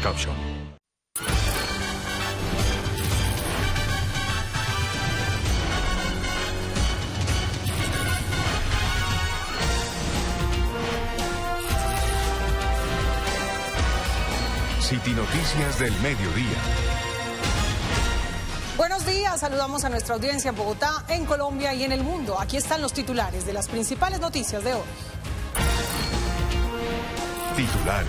Caption. City Noticias del Mediodía. Buenos días, saludamos a nuestra audiencia en Bogotá, en Colombia y en el mundo. Aquí están los titulares de las principales noticias de hoy. Titulares.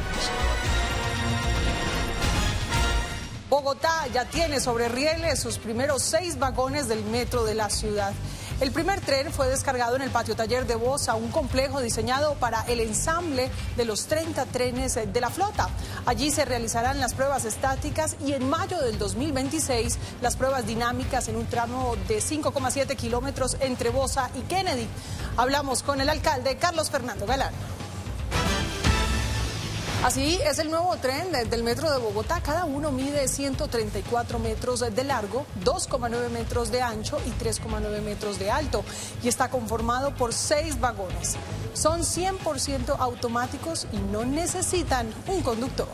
Bogotá ya tiene sobre rieles sus primeros 6 vagones del metro de la ciudad. El primer tren fue descargado en el patio taller de Bosa, un complejo diseñado para el ensamble de los 30 trenes de la flota. Allí se realizarán las pruebas estáticas y en mayo del 2026 las pruebas dinámicas en un tramo de 5,7 kilómetros entre Bosa y Kennedy. Hablamos con el alcalde Carlos Fernando Galán. Así es el nuevo tren del metro de Bogotá. Cada uno mide 134 metros de largo, 2,9 metros de ancho y 3,9 metros de alto. Y está conformado por 6 vagones. Son 100% automáticos y no necesitan un conductor.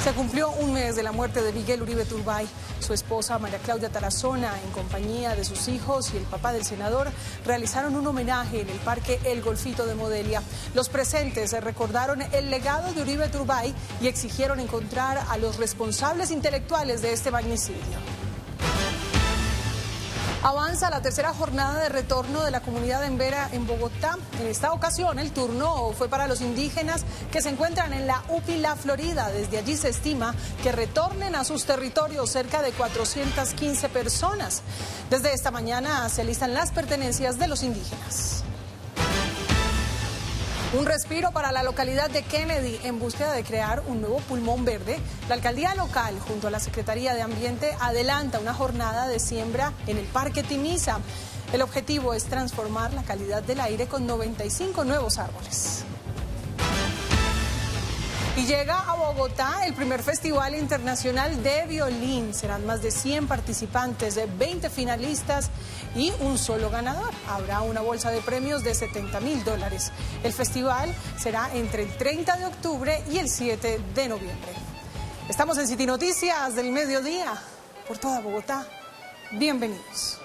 Se cumplió un mes de la muerte de Miguel Uribe Turbay. Su esposa María Claudia Tarazona, en compañía de sus hijos y el papá del senador, realizaron un homenaje en el Parque El Golfito de Modelia. Los presentes recordaron el legado de Uribe Turbay y exigieron encontrar a los responsables intelectuales de este magnicidio. Avanza la tercera jornada de retorno de la comunidad embera en Bogotá. En esta ocasión el turno fue para los indígenas que se encuentran en la UPI La Florida. Desde allí se estima que retornen a sus territorios cerca de 415 personas. Desde esta mañana se alistan las pertenencias de los indígenas. Un respiro para la localidad de Kennedy en búsqueda de crear un nuevo pulmón verde. La alcaldía local, junto a la Secretaría de Ambiente, adelanta una jornada de siembra en el Parque Timisa. El objetivo es transformar la calidad del aire con 95 nuevos árboles. Y llega a Bogotá el primer Festival Internacional de Violín. Serán más de 100 participantes, 20 finalistas y un solo ganador. Habrá una bolsa de premios de $70.000. El festival será entre el 30 de octubre y el 7 de noviembre. Estamos en City Noticias del Mediodía por toda Bogotá. Bienvenidos.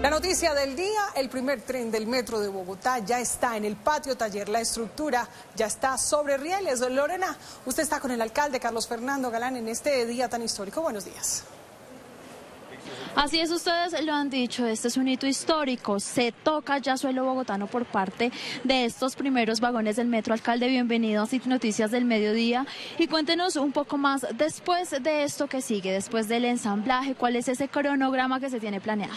La noticia del día, el primer tren del metro de Bogotá ya está en el patio taller, la estructura ya está sobre rieles. Lorena, usted está con el alcalde Carlos Fernando Galán en este día tan histórico. Buenos días. Así es, ustedes lo han dicho, este es un hito histórico, se toca ya suelo bogotano por parte de estos primeros vagones del metro. Alcalde, bienvenido a City Noticias del Mediodía y cuéntenos un poco más después de esto que sigue, después del ensamblaje, ¿cuál es ese cronograma que se tiene planeado?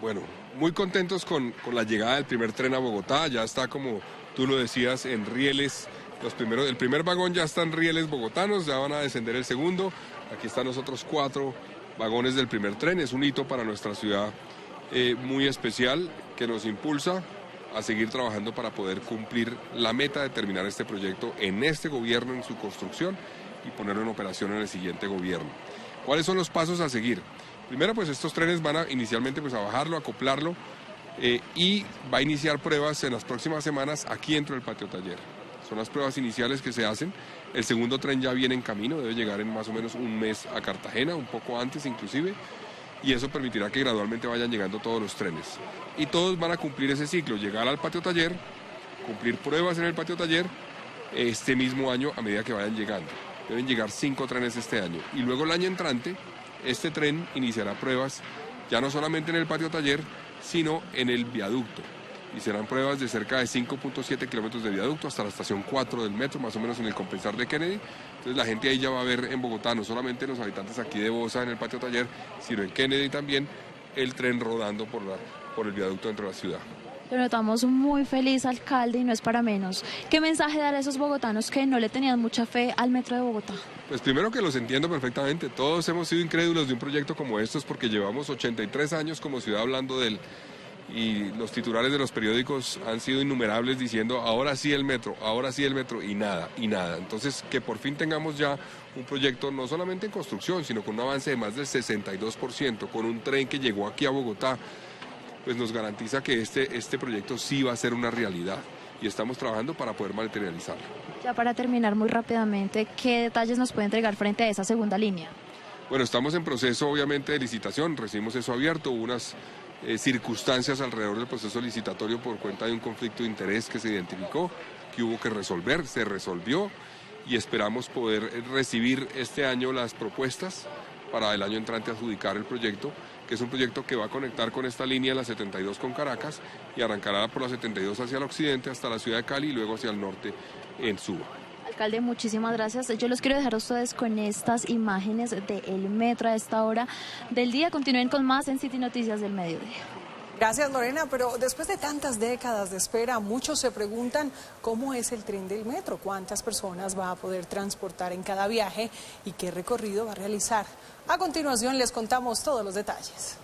Bueno, muy contentos con la llegada del primer tren a Bogotá, ya está como tú lo decías en rieles, el primer vagón ya está en rieles bogotanos, ya van a descender el segundo, aquí están los otros 4 vagones del primer tren, es un hito para nuestra ciudad muy especial que nos impulsa a seguir trabajando para poder cumplir la meta de terminar este proyecto en este gobierno, en su construcción y ponerlo en operación en el siguiente gobierno. ¿Cuáles son los pasos a seguir? Primero, pues estos trenes van a inicialmente a bajarlo, acoplarlo y va a iniciar pruebas en las próximas semanas aquí dentro del patio taller. Son las pruebas iniciales que se hacen. El segundo tren ya viene en camino, debe llegar en más o menos un mes a Cartagena, un poco antes inclusive, y eso permitirá que gradualmente vayan llegando todos los trenes. Y todos van a cumplir ese ciclo, llegar al patio taller, cumplir pruebas en el patio taller este mismo año a medida que vayan llegando. Deben llegar 5 trenes este año y luego el año entrante este tren iniciará pruebas ya no solamente en el patio taller, sino en el viaducto. Y serán pruebas de cerca de 5.7 kilómetros de viaducto hasta la estación 4 del metro, más o menos en el compensar de Kennedy. Entonces la gente ahí ya va a ver en Bogotá, no solamente los habitantes aquí de Bosa en el patio taller, sino en Kennedy también, el tren rodando por el viaducto dentro de la ciudad. Lo notamos muy feliz, alcalde, y no es para menos. ¿Qué mensaje dar a esos bogotanos que no le tenían mucha fe al metro de Bogotá? Pues primero que los entiendo perfectamente. Todos hemos sido incrédulos de un proyecto como estos porque llevamos 83 años como ciudad hablando de él. y los titulares de los periódicos han sido innumerables diciendo ahora sí el metro, y nada. Entonces, que por fin tengamos ya un proyecto no solamente en construcción, sino con un avance de más del 62%, con un tren que llegó aquí a Bogotá, pues nos garantiza que este proyecto sí va a ser una realidad y estamos trabajando para poder materializarlo. Ya para terminar muy rápidamente, ¿qué detalles nos puede entregar frente a esa segunda línea? Bueno, estamos en proceso obviamente de licitación, recibimos eso abierto, hubo unas circunstancias alrededor del proceso licitatorio por cuenta de un conflicto de interés que se identificó, que hubo que resolver, se resolvió y esperamos poder recibir este año las propuestas para el año entrante adjudicar el proyecto, que es un proyecto que va a conectar con esta línea la 72 con Caracas y arrancará por la 72 hacia el occidente hasta la ciudad de Cali y luego hacia el norte en Suba. Alcalde, muchísimas gracias. Yo los quiero dejar a ustedes con estas imágenes del metro a esta hora del día. Continúen con más en City Noticias del Mediodía. Gracias, Lorena, pero después de tantas décadas de espera, muchos se preguntan cómo es el tren del metro, cuántas personas va a poder transportar en cada viaje y qué recorrido va a realizar. A continuación les contamos todos los detalles.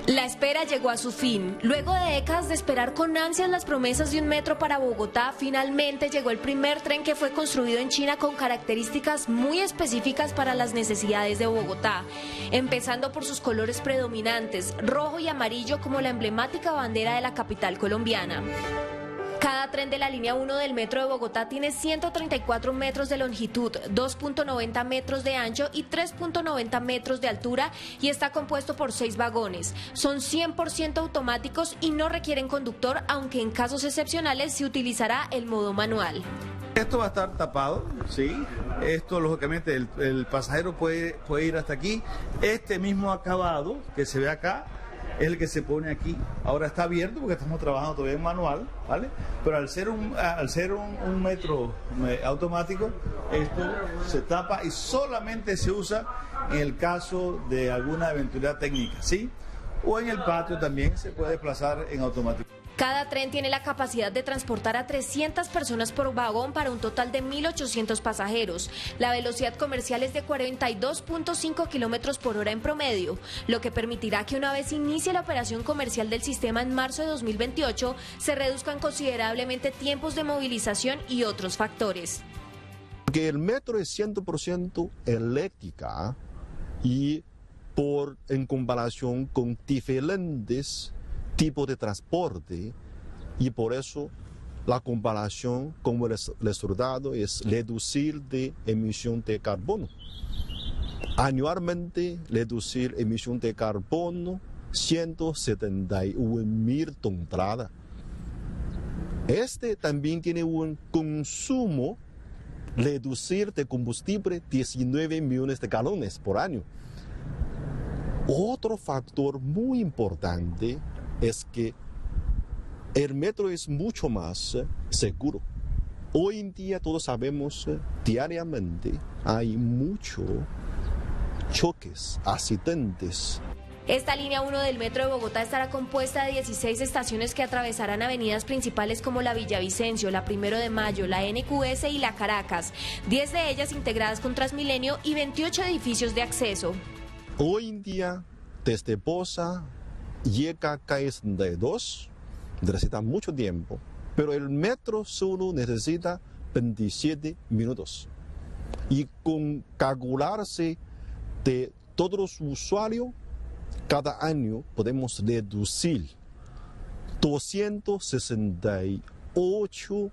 La espera llegó a su fin. Luego de décadas de esperar con ansias las promesas de un metro para Bogotá, finalmente llegó el primer tren que fue construido en China con características muy específicas para las necesidades de Bogotá, empezando por sus colores predominantes, rojo y amarillo como la emblemática bandera de la capital colombiana. Cada tren de la línea 1 del metro de Bogotá tiene 134 metros de longitud, 2.90 metros de ancho y 3.90 metros de altura y está compuesto por 6 vagones. Son 100% automáticos y no requieren conductor, aunque en casos excepcionales se utilizará el modo manual. Esto va a estar tapado, ¿sí? Esto, lógicamente, el pasajero puede ir hasta aquí. Este mismo acabado que se ve acá es el que se pone aquí. Ahora está abierto porque estamos trabajando todavía en manual, ¿vale? Pero al ser un metro automático, esto se tapa y solamente se usa en el caso de alguna eventualidad técnica, ¿sí? O en el patio también se puede desplazar en automático. Cada tren tiene la capacidad de transportar a 300 personas por vagón para un total de 1.800 pasajeros. La velocidad comercial es de 42.5 kilómetros por hora en promedio, lo que permitirá que una vez inicie la operación comercial del sistema en marzo de 2028, se reduzcan considerablemente tiempos de movilización y otros factores. Que el metro es 100% eléctrica y en comparación con diferentes tipos de transporte, y por eso la comparación con el resultado es reducir de emisión de carbono. Anualmente reducir emisión de carbono 171.000 toneladas. Este también tiene un consumo reducir de combustible 19 millones de galones por año. Otro factor muy importante es que el metro es mucho más seguro. Hoy en día todos sabemos diariamente hay muchos choques, accidentes. Esta línea 1 del metro de Bogotá estará compuesta de 16 estaciones que atravesarán avenidas principales como la Villavicencio, la 1 de Mayo, la NQS y la Caracas, 10 de ellas integradas con Transmilenio y 28 edificios de acceso. Hoy en día, desde Bosa llega a calle 62, necesita mucho tiempo, pero el metro solo necesita 27 minutos. Y con calcularse de todos los usuarios, cada año podemos reducir 268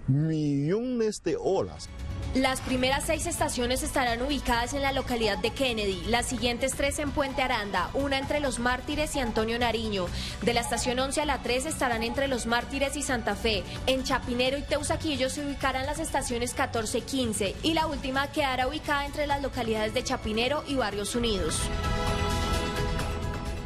millones de horas. Las primeras 6 estaciones estarán ubicadas en la localidad de Kennedy, las siguientes 3 en Puente Aranda, una entre Los Mártires y Antonio Nariño. De la estación 11 a la 3 estarán entre Los Mártires y Santa Fe. En Chapinero y Teusaquillo se ubicarán las estaciones 14 y 15 y la última quedará ubicada entre las localidades de Chapinero y Barrios Unidos.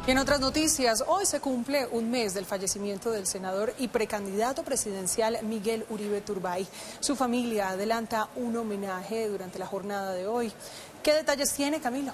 Y en otras noticias, hoy se cumple un mes del fallecimiento del senador y precandidato presidencial Miguel Uribe Turbay. Su familia adelanta un homenaje durante la jornada de hoy. ¿Qué detalles tiene, Camilo?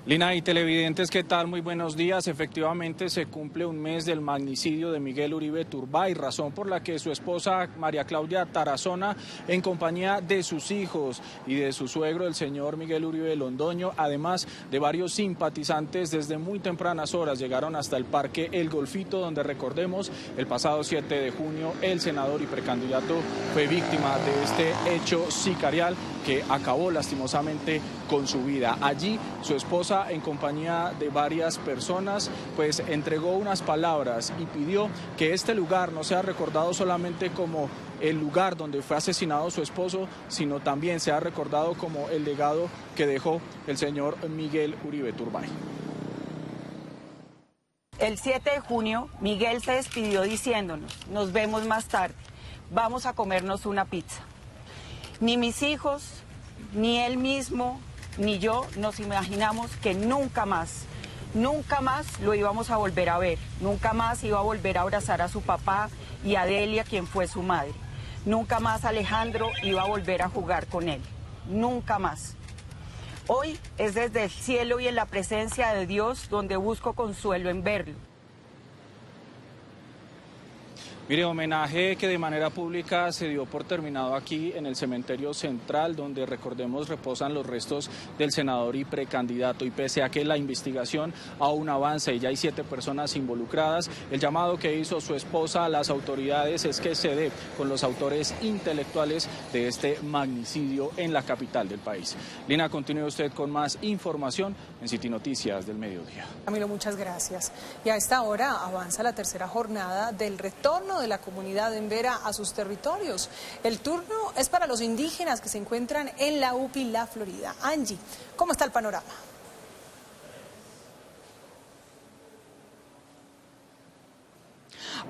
Lina y televidentes, ¿qué tal? Muy buenos días. Efectivamente se cumple un mes del magnicidio de Miguel Uribe Turbay, razón por la que su esposa María Claudia Tarazona, en compañía de sus hijos y de su suegro, el señor Miguel Uribe Londoño, además de varios simpatizantes, desde muy tempranas horas llegaron hasta el Parque El Golfito, donde recordemos, el pasado 7 de junio el senador y precandidato fue víctima de este hecho sicarial que acabó lastimosamente con su vida. Allí su esposa, en compañía de varias personas, pues entregó unas palabras y pidió que este lugar no sea recordado solamente como el lugar donde fue asesinado su esposo, sino también sea recordado como el legado que dejó el señor Miguel Uribe Turbay. El 7 de junio, Miguel se despidió diciéndonos: nos vemos más tarde, vamos a comernos una pizza. Ni mis hijos, ni él mismo, ni yo nos imaginamos que nunca más lo íbamos a volver a ver. Nunca más iba a volver a abrazar a su papá y a Delia, quien fue su madre. Nunca más Alejandro iba a volver a jugar con él. Nunca más. Hoy es desde el cielo y en la presencia de Dios donde busco consuelo en verlo. Mire, homenaje que de manera pública se dio por terminado aquí en el cementerio central, donde, recordemos, reposan los restos del senador y precandidato. Y pese a que la investigación aún avanza y ya hay 7 personas involucradas, el llamado que hizo su esposa a las autoridades es que se dé con los autores intelectuales de este magnicidio en la capital del país. Lina, continúe usted con más información en City Noticias del Mediodía. Camilo, muchas gracias. Y a esta hora avanza la tercera jornada del retorno de la comunidad embera a sus territorios. El turno es para los indígenas que se encuentran en la UPI La Florida. Angie, ¿cómo está el panorama?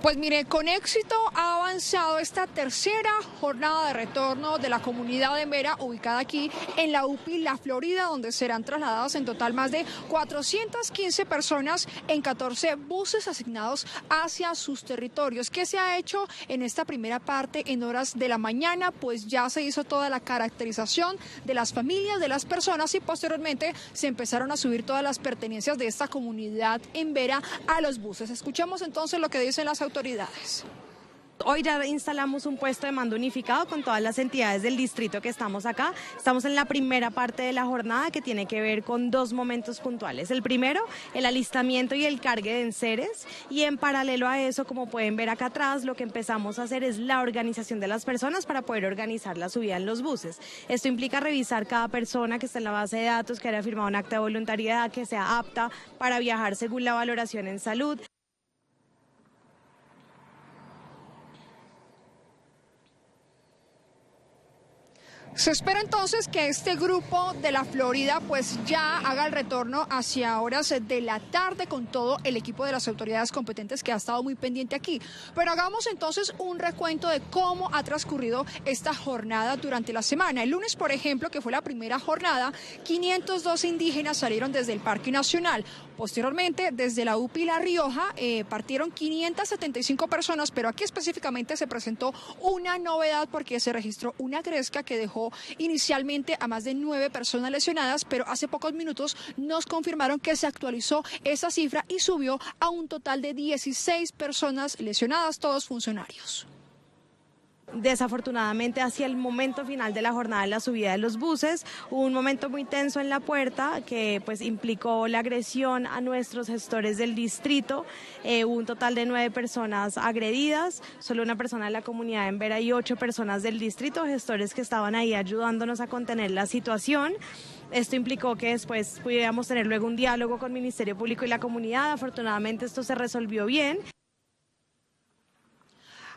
Pues mire, con éxito ha avanzado esta tercera jornada de retorno de la comunidad embera ubicada aquí en la UPI La Florida, donde serán trasladadas en total más de 415 personas en 14 buses asignados hacia sus territorios. ¿Qué se ha hecho en esta primera parte en horas de la mañana? Pues ya se hizo toda la caracterización de las familias, de las personas, y posteriormente se empezaron a subir todas las pertenencias de esta comunidad embera a los buses. Escuchemos entonces lo que dicen las autoridades. Hoy ya instalamos un puesto de mando unificado con todas las entidades del distrito que estamos acá. Estamos en la primera parte de la jornada, que tiene que ver con 2 momentos puntuales. El primero, el alistamiento y el cargue de enseres, y en paralelo a eso, como pueden ver acá atrás, lo que empezamos a hacer es la organización de las personas para poder organizar la subida en los buses. Esto implica revisar cada persona que está en la base de datos, que haya firmado un acta de voluntariedad, que sea apta para viajar según la valoración en salud. Se espera entonces que este grupo de la Florida pues ya haga el retorno hacia horas de la tarde con todo el equipo de las autoridades competentes que ha estado muy pendiente aquí. Pero hagamos entonces un recuento de cómo ha transcurrido esta jornada durante la semana. El lunes, por ejemplo, que fue la primera jornada, 502 indígenas salieron desde el Parque Nacional. Posteriormente, desde la UPI La Rioja, partieron 575 personas, pero aquí específicamente se presentó una novedad porque se registró una gresca que dejó inicialmente a más de 9 personas lesionadas, pero hace pocos minutos nos confirmaron que se actualizó esa cifra y subió a un total de 16 personas lesionadas, todos funcionarios. Desafortunadamente, hacia el momento final de la jornada de la subida de los buses, hubo un momento muy tenso en la puerta que pues implicó la agresión a nuestros gestores del distrito. Hubo un total de 9 personas agredidas, solo una persona de la comunidad embera y 8 personas del distrito, gestores que estaban ahí ayudándonos a contener la situación. Esto implicó que después pudiéramos tener luego un diálogo con el Ministerio Público y la comunidad. Afortunadamente esto se resolvió bien.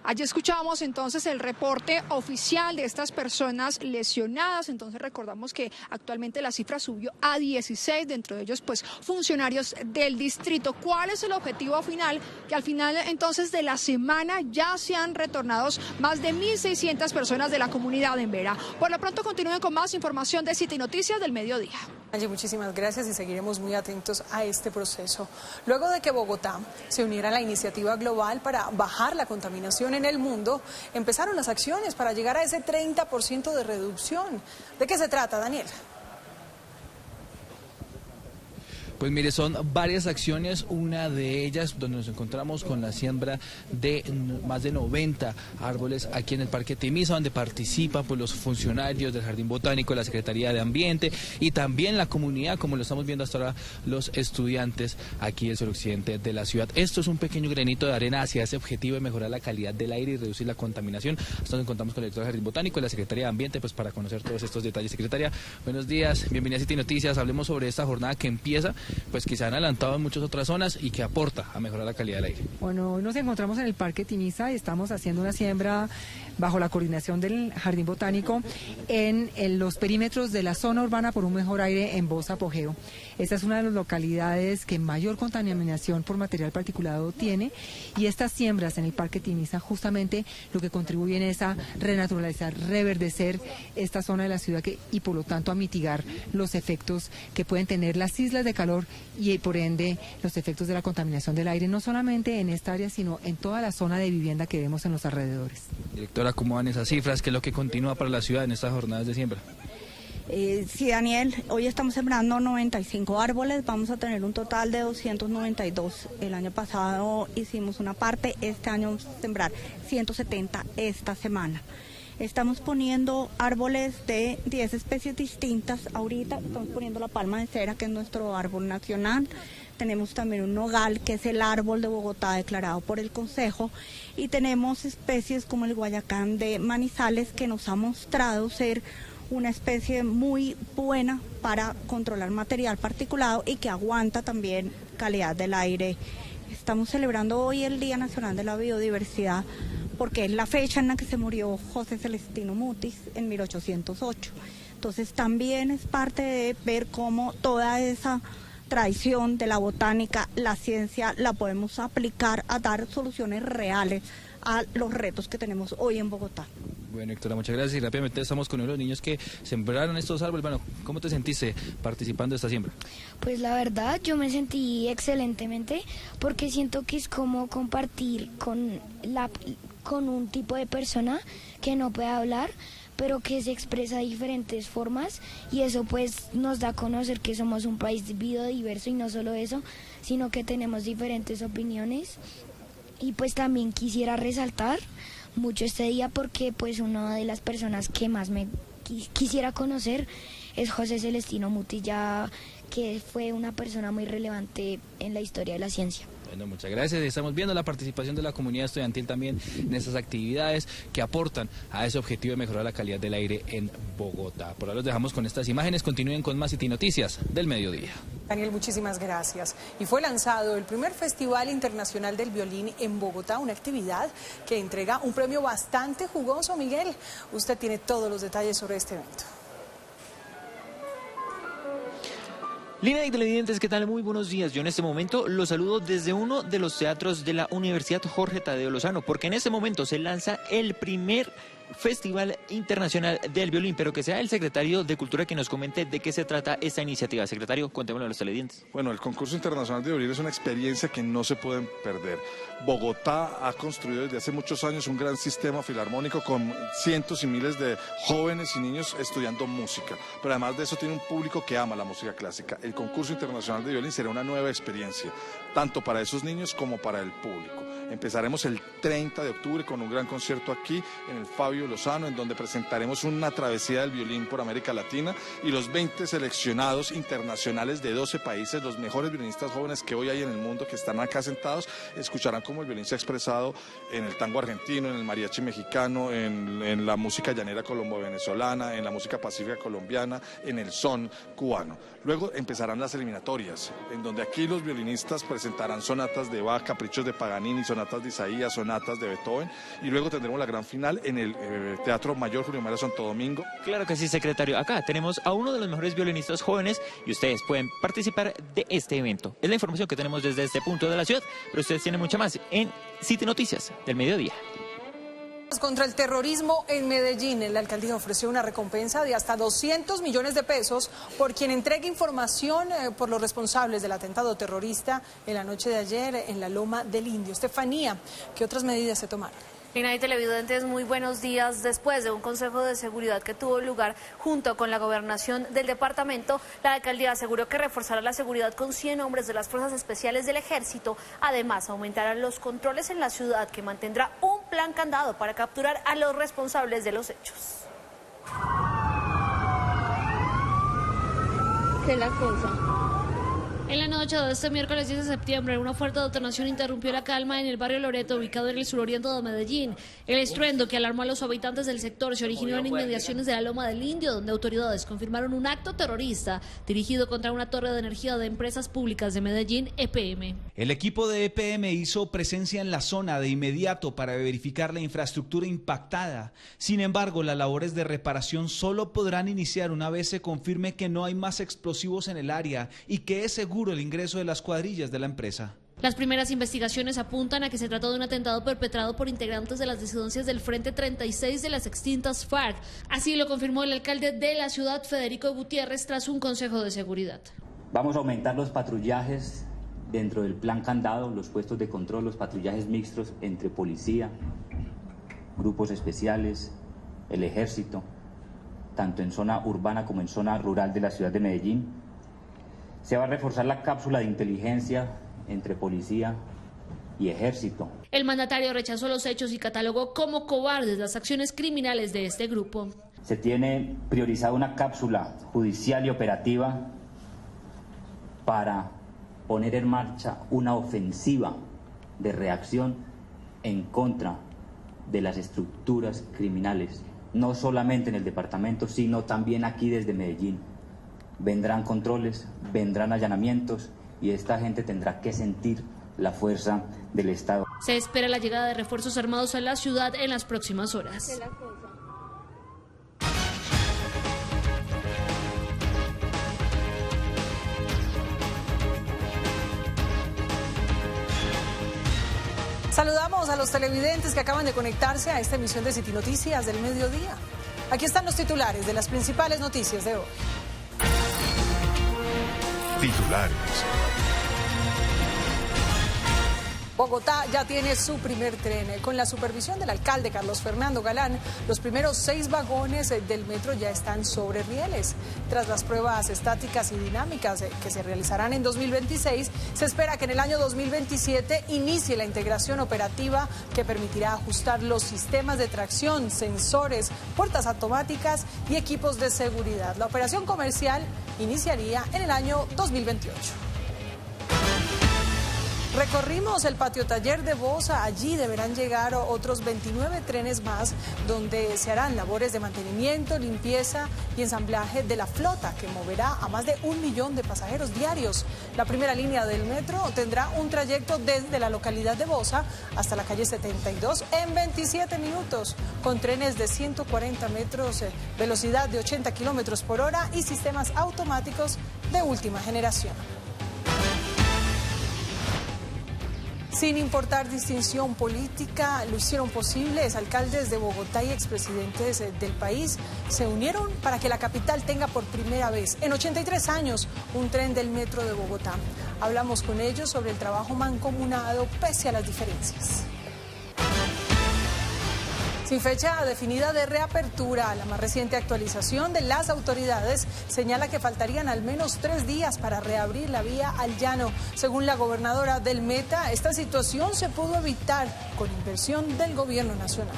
Allí escuchamos entonces el reporte oficial de estas personas lesionadas. Entonces recordamos que actualmente la cifra subió a 16, dentro de ellos pues funcionarios del distrito. ¿Cuál es el objetivo final? Que al final entonces de la semana ya se han retornado más de 1.600 personas de la comunidad de embera. Por lo pronto continúen con más información de City Noticias del Mediodía. Angie, muchísimas gracias y seguiremos muy atentos a este proceso. Luego de que Bogotá se uniera a la iniciativa global para bajar la contaminación en el mundo, empezaron las acciones para llegar a ese 30% de reducción. ¿De qué se trata, Daniel? Pues mire, son varias acciones, una de ellas donde nos encontramos con la siembra de más de 90 árboles aquí en el Parque Timisa, donde participan pues los funcionarios del Jardín Botánico, la Secretaría de Ambiente y también la comunidad, como lo estamos viendo hasta ahora, los estudiantes aquí del suroccidente de la ciudad. Esto es un pequeño granito de arena hacia ese objetivo de mejorar la calidad del aire y reducir la contaminación. Hasta nos encontramos con el director del Jardín Botánico y la Secretaría de Ambiente pues para conocer todos estos detalles. Secretaria, buenos días, bienvenida a City Noticias. Hablemos sobre esta jornada que empieza, pues que se han adelantado en muchas otras zonas y que aporta a mejorar la calidad del aire. Bueno, hoy nos encontramos en el Parque Timisa y estamos haciendo una siembra bajo la coordinación del Jardín Botánico en los perímetros de la zona urbana por un mejor aire en Bosa Apogeo. Esta es una de las localidades que mayor contaminación por material particulado tiene y estas siembras en el Parque Timisa justamente lo que contribuyen es a renaturalizar, reverdecer esta zona de la ciudad y por lo tanto a mitigar los efectos que pueden tener las islas de calor y por ende los efectos de la contaminación del aire, no solamente en esta área sino en toda la zona de vivienda que vemos en los alrededores. Directora, ¿cómo van esas cifras? ¿Qué es lo que continúa para la ciudad en estas jornadas de siembra? Sí, Daniel, hoy estamos sembrando 95 árboles, vamos a tener un total de 292. El año pasado hicimos una parte, este año vamos a sembrar 170 esta semana. Estamos poniendo árboles de 10 especies distintas. Ahorita estamos poniendo la palma de cera, que es nuestro árbol nacional. Tenemos también un nogal, que es el árbol de Bogotá declarado por el Consejo. Y tenemos especies como el guayacán de Manizales, que nos ha mostrado ser una especie muy buena para controlar material particulado y que aguanta también calidad del aire. Estamos celebrando hoy el Día Nacional de la Biodiversidad porque es la fecha en la que se murió José Celestino Mutis en 1808. Entonces también es parte de ver cómo toda esa tradición de la botánica, la ciencia, la podemos aplicar a dar soluciones reales a los retos que tenemos hoy en Bogotá. Bueno, Héctora, muchas gracias. Y rápidamente estamos con uno de los niños que sembraron estos árboles. Bueno, ¿cómo te sentiste participando de esta siembra? Pues la verdad, yo me sentí excelentemente porque siento que es como compartir con un tipo de persona que no puede hablar, pero que se expresa de diferentes formas y eso pues nos da a conocer que somos un país biodiverso y no solo eso, sino que tenemos diferentes opiniones. Y pues también quisiera resaltar mucho este día porque pues una de las personas que más me quisiera conocer es José Celestino Mutis, ya que fue una persona muy relevante en la historia de la ciencia. Bueno, muchas gracias. Estamos viendo la participación de la comunidad estudiantil también en estas actividades que aportan a ese objetivo de mejorar la calidad del aire en Bogotá. Por ahora los dejamos con estas imágenes. Continúen con más City Noticias del Mediodía. Daniel, muchísimas gracias. Y fue lanzado el primer Festival Internacional del Violín en Bogotá, una actividad que entrega un premio bastante jugoso. Miguel, usted tiene todos los detalles sobre este evento. Lina y televidentes, ¿qué tal? Muy buenos días. Yo en este momento los saludo desde uno de los teatros de la Universidad Jorge Tadeo Lozano, porque en este momento se lanza el primer Festival Internacional del Violín, pero que sea el secretario de Cultura que nos comente de qué se trata esta iniciativa. Secretario, cuéntemelo a los televidentes. Bueno, el concurso internacional de violín es una experiencia que no se pueden perder. Bogotá ha construido desde hace muchos años un gran sistema filarmónico con cientos y miles de jóvenes y niños estudiando música, pero además de eso tiene un público que ama la música clásica. El concurso internacional de violín será una nueva experiencia, tanto para esos niños como para el público. Empezaremos el 30 de octubre con un gran concierto aquí en el Fabio Lozano, en donde presentaremos una travesía del violín por América Latina y los 20 seleccionados internacionales de 12 países, los mejores violinistas jóvenes que hoy hay en el mundo, que están acá sentados, escucharán cómo el violín se ha expresado en el tango argentino, en el mariachi mexicano, en la música llanera colombo-venezolana, en la música pacífica colombiana, en el son cubano. Luego empezarán las eliminatorias, en donde aquí los violinistas presentarán sonatas de Bach, caprichos de Paganini, sonatas de Isaías, sonatas de Beethoven, y luego tendremos la gran final en el Teatro Mayor Julio Mario Santo Domingo. Claro que sí, secretario. Acá tenemos a uno de los mejores violinistas jóvenes y ustedes pueden participar de este evento. Es la información que tenemos desde este punto de la ciudad, pero ustedes tienen mucha más en City Noticias del Mediodía. Contra el terrorismo en Medellín, la alcaldía ofreció una recompensa de hasta 200 millones de pesos por quien entregue información por los responsables del atentado terrorista en la noche de ayer en la Loma del Indio. Estefanía, ¿qué otras medidas se tomaron? Lina y televidentes, muy buenos días. Después de un consejo de seguridad que tuvo lugar junto con la gobernación del departamento, la alcaldía aseguró que reforzará la seguridad con 100 hombres de las fuerzas especiales del ejército. Además, aumentarán los controles en la ciudad, que mantendrá un plan candado para capturar a los responsables de los hechos. ¿Qué es la cosa? En la noche de este miércoles 10 de septiembre, una fuerte detonación interrumpió la calma en el barrio Loreto, ubicado en el suroriente de Medellín. El estruendo, que alarmó a los habitantes del sector, se originó en inmediaciones de la Loma del Indio, donde autoridades confirmaron un acto terrorista dirigido contra una torre de energía de Empresas Públicas de Medellín, EPM. El equipo de EPM hizo presencia en la zona de inmediato para verificar la infraestructura impactada. Sin embargo, las labores de reparación solo podrán iniciar una vez se confirme que no hay más explosivos en el área y que es seguro el ingreso de las cuadrillas de la empresa. Las primeras investigaciones apuntan a que se trató de un atentado perpetrado por integrantes de las disidencias del Frente 36 de las extintas FARC. Así lo confirmó el alcalde de la ciudad, Federico Gutiérrez, tras un consejo de seguridad. Vamos a aumentar los patrullajes dentro del plan candado, los puestos de control, los patrullajes mixtos entre policía, grupos especiales, el ejército, tanto en zona urbana como en zona rural de la ciudad de Medellín. Se va a reforzar la cápsula de inteligencia entre policía y ejército. El mandatario rechazó los hechos y catalogó como cobardes las acciones criminales de este grupo. Se tiene priorizada una cápsula judicial y operativa para poner en marcha una ofensiva de reacción en contra de las estructuras criminales, no solamente en el departamento, sino también aquí desde Medellín. Vendrán controles, vendrán allanamientos y esta gente tendrá que sentir la fuerza del Estado. Se espera la llegada de refuerzos armados a la ciudad en las próximas horas. Saludamos a los televidentes que acaban de conectarse a esta emisión de City Noticias del Mediodía. Aquí están los titulares de las principales noticias de hoy. Titulares. Bogotá ya tiene su primer tren. Con la supervisión del alcalde Carlos Fernando Galán, los primeros 6 vagones del metro ya están sobre rieles. Tras las pruebas estáticas y dinámicas que se realizarán en 2026, se espera que en el año 2027 inicie la integración operativa que permitirá ajustar los sistemas de tracción, sensores, puertas automáticas y equipos de seguridad. La operación comercial iniciaría en el año 2028. Recorrimos el patio taller de Bosa. Allí deberán llegar otros 29 trenes más, donde se harán labores de mantenimiento, limpieza y ensamblaje de la flota, que moverá a más de 1 millón de pasajeros diarios. La primera línea del metro tendrá un trayecto desde la localidad de Bosa hasta la calle 72 en 27 minutos, con trenes de 140 metros, velocidad de 80 kilómetros por hora y sistemas automáticos de última generación. Sin importar distinción política, lo hicieron posible. Alcaldes de Bogotá y expresidentes del país se unieron para que la capital tenga por primera vez en 83 años un tren del metro de Bogotá. Hablamos con ellos sobre el trabajo mancomunado pese a las diferencias. Sin fecha definida de reapertura, la más reciente actualización de las autoridades señala que faltarían al menos 3 días para reabrir la vía al Llano. Según la gobernadora del Meta, esta situación se pudo evitar con inversión del gobierno nacional.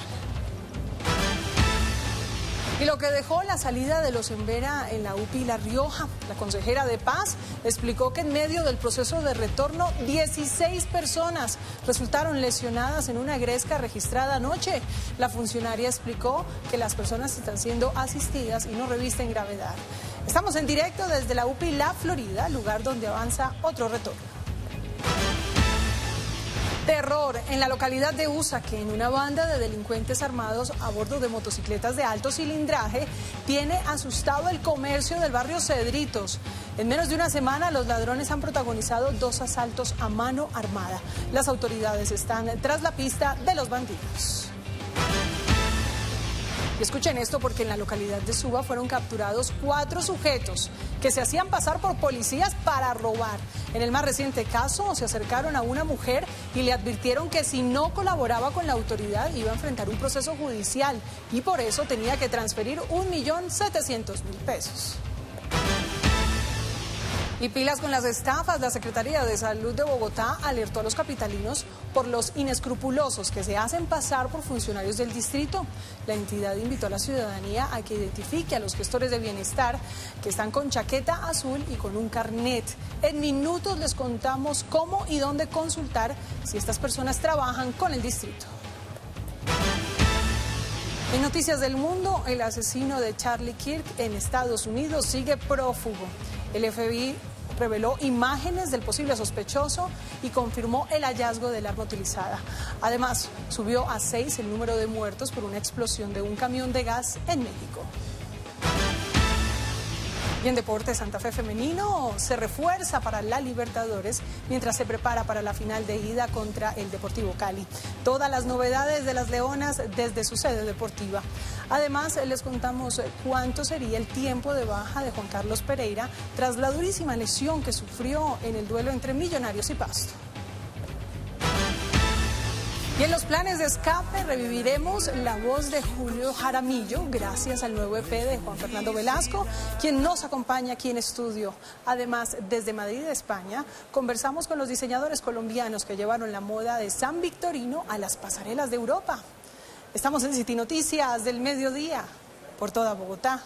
Y lo que dejó la salida de los Embera en la UPI La Rioja, la consejera de Paz explicó que en medio del proceso de retorno 16 personas resultaron lesionadas en una gresca registrada anoche. La funcionaria explicó que las personas están siendo asistidas y no revisten gravedad. Estamos en directo desde la UPI La Florida, lugar donde avanza otro retorno. Terror en la localidad de Usaquén, en una banda de delincuentes armados a bordo de motocicletas de alto cilindraje tiene asustado el comercio del barrio Cedritos. En menos de una semana, los ladrones han protagonizado 2 asaltos a mano armada. Las autoridades están tras la pista de los bandidos. Y escuchen esto porque en la localidad de Suba fueron capturados 4 sujetos que se hacían pasar por policías para robar. En el más reciente caso se acercaron a una mujer y le advirtieron que si no colaboraba con la autoridad iba a enfrentar un proceso judicial y por eso tenía que transferir 1.700.000 pesos. Y pilas con las estafas, la Secretaría de Salud de Bogotá alertó a los capitalinos por los inescrupulosos que se hacen pasar por funcionarios del distrito. La entidad invitó a la ciudadanía a que identifique a los gestores de bienestar que están con chaqueta azul y con un carnet. En minutos les contamos cómo y dónde consultar si estas personas trabajan con el distrito. En noticias del mundo, el asesino de Charlie Kirk en Estados Unidos sigue prófugo. El FBI reveló imágenes del posible sospechoso y confirmó el hallazgo del arma utilizada. Además, subió a 6 el número de muertos por una explosión de un camión de gas en México. Y en deporte, Santa Fe femenino se refuerza para la Libertadores mientras se prepara para la final de ida contra el Deportivo Cali. Todas las novedades de las Leonas desde su sede deportiva. Además, les contamos cuánto sería el tiempo de baja de Juan Carlos Pereira tras la durísima lesión que sufrió en el duelo entre Millonarios y Pasto. Y en los planes de escape reviviremos la voz de Julio Jaramillo gracias al nuevo EP de Juan Fernando Velasco, quien nos acompaña aquí en estudio. Además, desde Madrid, España, conversamos con los diseñadores colombianos que llevaron la moda de San Victorino a las pasarelas de Europa. Estamos en City Noticias del Mediodía, por toda Bogotá.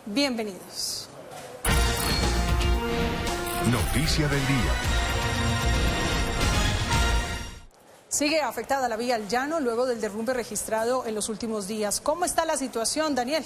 Bienvenidos. Noticia del día. Sigue afectada la vía al Llano luego del derrumbe registrado en los últimos días. ¿Cómo está la situación, Daniel?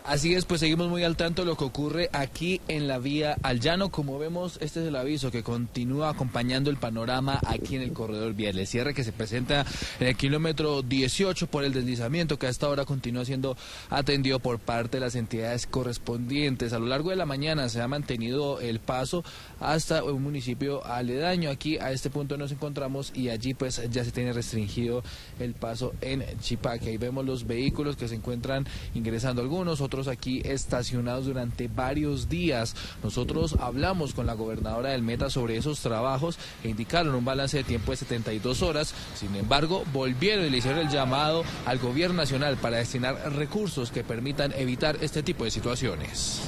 Así es, pues seguimos muy al tanto de lo que ocurre aquí en la vía al Llano. Como vemos, este es el aviso que continúa acompañando el panorama aquí en el corredor vial. El cierre que se presenta en el kilómetro 18 por el deslizamiento que a esta hora continúa siendo atendido por parte de las entidades correspondientes. A lo largo de la mañana se ha mantenido el paso hasta un municipio aledaño. Aquí a este punto nos encontramos y allí pues ya se tiene restringido el paso en Chipaque. Ahí vemos los vehículos que se encuentran ingresando, algunos, otros aquí estacionados durante varios días. Nosotros hablamos con la gobernadora del Meta sobre esos trabajos e indicaron un balance de tiempo de 72 horas. Sin embargo, volvieron y le hicieron el llamado al gobierno nacional para destinar recursos que permitan evitar este tipo de situaciones.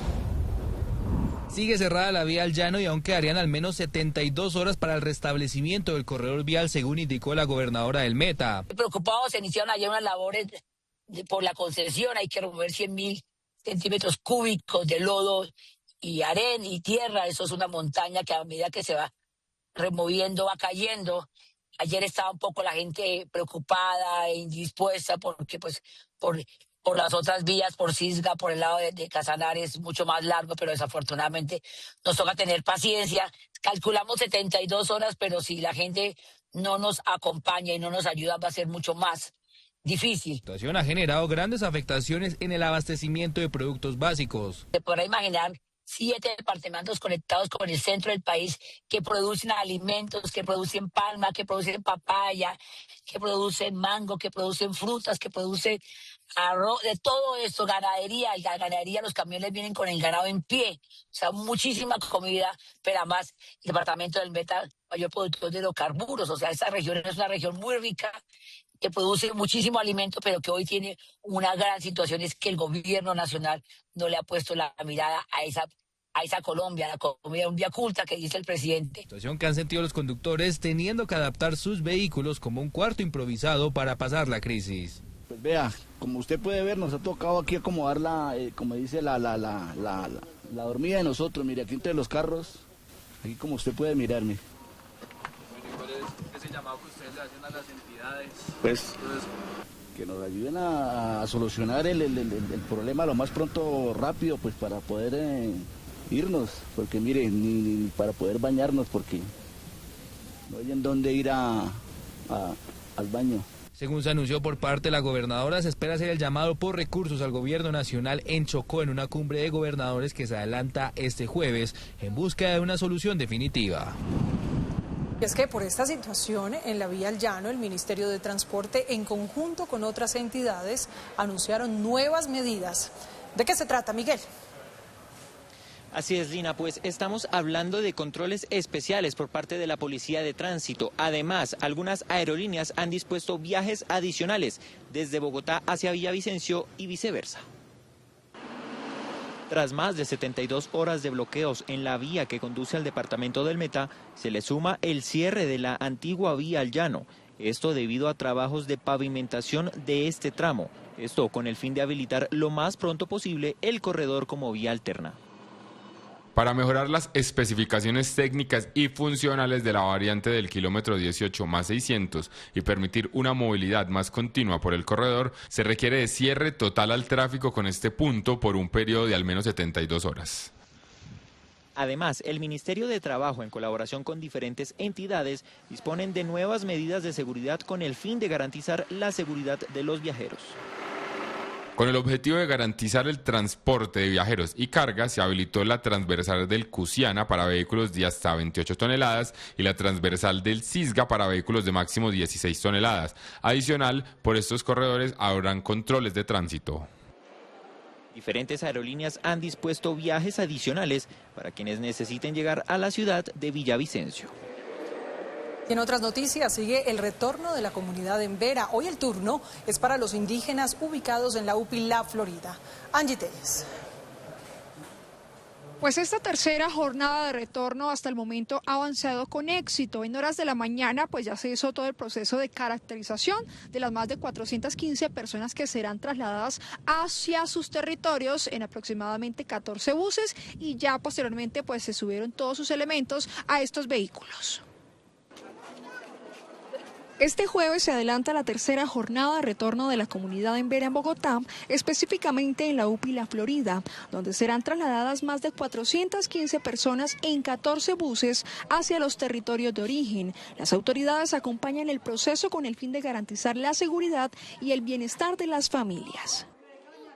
Sigue cerrada la vía al Llano y aún quedarían al menos 72 horas para el restablecimiento del corredor vial, según indicó la gobernadora del Meta. Preocupados, se iniciaron ayer unas labores por la concesión. Hay que remover 100.000 centímetros cúbicos de lodo y arena y tierra. Eso es una montaña que a medida que se va removiendo va cayendo. Ayer estaba un poco la gente preocupada e indispuesta porque pues por las otras vías, por Cisga, por el lado de Casanare es mucho más largo, pero desafortunadamente nos toca tener paciencia. Calculamos 72 horas, pero si la gente no nos acompaña y no nos ayuda va a ser mucho más difícil. La situación ha generado grandes afectaciones en el abastecimiento de productos básicos. Se podrá imaginar 7 departamentos conectados con el centro del país que producen alimentos, que producen palma, que producen papaya, que producen mango, que producen frutas, que producen arroz, de todo esto, ganadería. Y la ganadería, los camiones vienen con el ganado en pie. O sea, muchísima comida, pero además el departamento del Meta, mayor productor de hidrocarburos. O sea, esta región es una región muy rica, que produce muchísimo alimento, pero que hoy tiene una gran situación, es que el gobierno nacional no le ha puesto la mirada a esa Colombia, la Colombia culta que dice el presidente. Situación que han sentido los conductores teniendo que adaptar sus vehículos como un cuarto improvisado para pasar la crisis. Pues vea, como usted puede ver, nos ha tocado aquí acomodar como dice la dormida de nosotros. Mire, aquí entre los carros, aquí como usted puede mirarme. ¿Cuál es ese llamado que ustedes le hacen a las entidades? Pues que nos ayuden a solucionar el problema lo más pronto, rápido, pues para poder irnos, porque mire, ni para poder bañarnos, porque no hay en dónde ir al baño. Según se anunció por parte de la gobernadora, se espera hacer el llamado por recursos al gobierno nacional en Chocó en una cumbre de gobernadores que se adelanta este jueves en busca de una solución definitiva. Y es que por esta situación en la vía al llano, el Ministerio de Transporte, en conjunto con otras entidades, anunciaron nuevas medidas. ¿De qué se trata, Miguel? Así es, Lina, pues estamos hablando de controles especiales por parte de la Policía de Tránsito. Además, algunas aerolíneas han dispuesto viajes adicionales desde Bogotá hacia Villavicencio y viceversa. Tras más de 72 horas de bloqueos en la vía que conduce al departamento del Meta, se le suma el cierre de la antigua vía al llano. Esto debido a trabajos de pavimentación de este tramo. Esto con el fin de habilitar lo más pronto posible el corredor como vía alterna. Para mejorar las especificaciones técnicas y funcionales de la variante del kilómetro 18 más 600 y permitir una movilidad más continua por el corredor, se requiere de cierre total al tráfico con este punto por un periodo de al menos 72 horas. Además, el Ministerio de Trabajo, en colaboración con diferentes entidades, disponen de nuevas medidas de seguridad con el fin de garantizar la seguridad de los viajeros. Con el objetivo de garantizar el transporte de viajeros y cargas, se habilitó la transversal del Cusiana para vehículos de hasta 28 toneladas y la transversal del Cisga para vehículos de máximo 16 toneladas. Adicional, por estos corredores habrán controles de tránsito. Diferentes aerolíneas han dispuesto viajes adicionales para quienes necesiten llegar a la ciudad de Villavicencio. En otras noticias, sigue el retorno de la comunidad en Vera. Hoy el turno es para los indígenas ubicados en la UPI La Florida. Angie Telles. Pues esta tercera jornada de retorno hasta el momento ha avanzado con éxito. En horas de la mañana pues ya se hizo todo el proceso de caracterización de las más de 415 personas que serán trasladadas hacia sus territorios en aproximadamente 14 buses y ya posteriormente pues se subieron todos sus elementos a estos vehículos. Este jueves se adelanta la tercera jornada de retorno de la comunidad en Vera en Bogotá, específicamente en la UPI La Florida, donde serán trasladadas más de 415 personas en 14 buses hacia los territorios de origen. Las autoridades acompañan el proceso con el fin de garantizar la seguridad y el bienestar de las familias.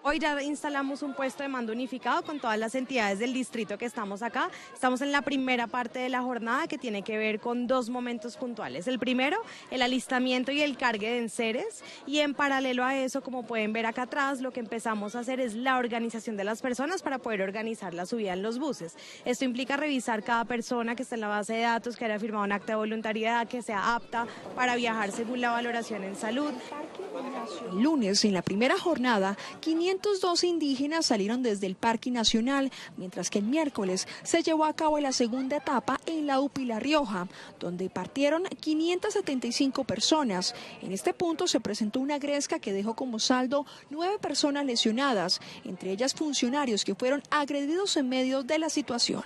Hoy ya instalamos un puesto de mando unificado con todas las entidades del distrito que estamos acá. Estamos en la primera parte de la jornada que tiene que ver con dos momentos puntuales. El primero, el alistamiento y el cargue de enseres. Y en paralelo a eso, como pueden ver acá atrás, lo que empezamos a hacer es la organización de las personas para poder organizar la subida en los buses. Esto implica revisar cada persona que está en la base de datos, que haya firmado un acta de voluntariedad, que sea apta para viajar según la valoración en salud. El lunes, en la primera jornada, 502 indígenas salieron desde el Parque Nacional, mientras que el miércoles se llevó a cabo la segunda etapa en la UPI La Rioja, donde partieron 575 personas. En este punto se presentó una gresca que dejó como saldo 9 personas lesionadas, entre ellas funcionarios que fueron agredidos en medio de la situación.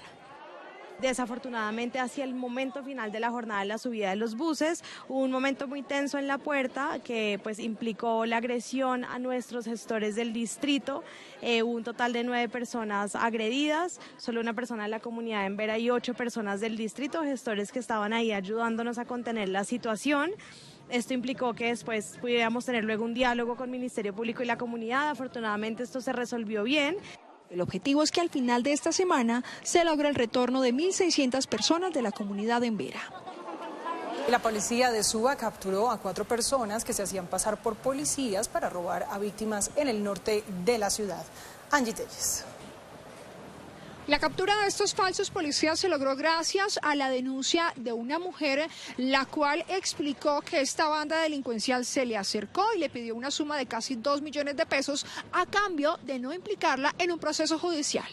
Desafortunadamente, hacia el momento final de la jornada de la subida de los buses, hubo un momento muy tenso en la puerta que pues implicó la agresión a nuestros gestores del distrito. Hubo un total de 9 personas agredidas, solo una persona de la comunidad en Vera y 8 personas del distrito, gestores que estaban ahí ayudándonos a contener la situación. Esto implicó que después pudiéramos tener luego un diálogo con el Ministerio Público y la comunidad. Afortunadamente esto se resolvió bien. El objetivo es que al final de esta semana se logre el retorno de 1.600 personas de la comunidad en Vera. La policía de Suba capturó a 4 personas que se hacían pasar por policías para robar a víctimas en el norte de la ciudad. Angie Telles. La captura de estos falsos policías se logró gracias a la denuncia de una mujer, la cual explicó que esta banda delincuencial se le acercó y le pidió una suma de casi 2 millones de pesos a cambio de no implicarla en un proceso judicial.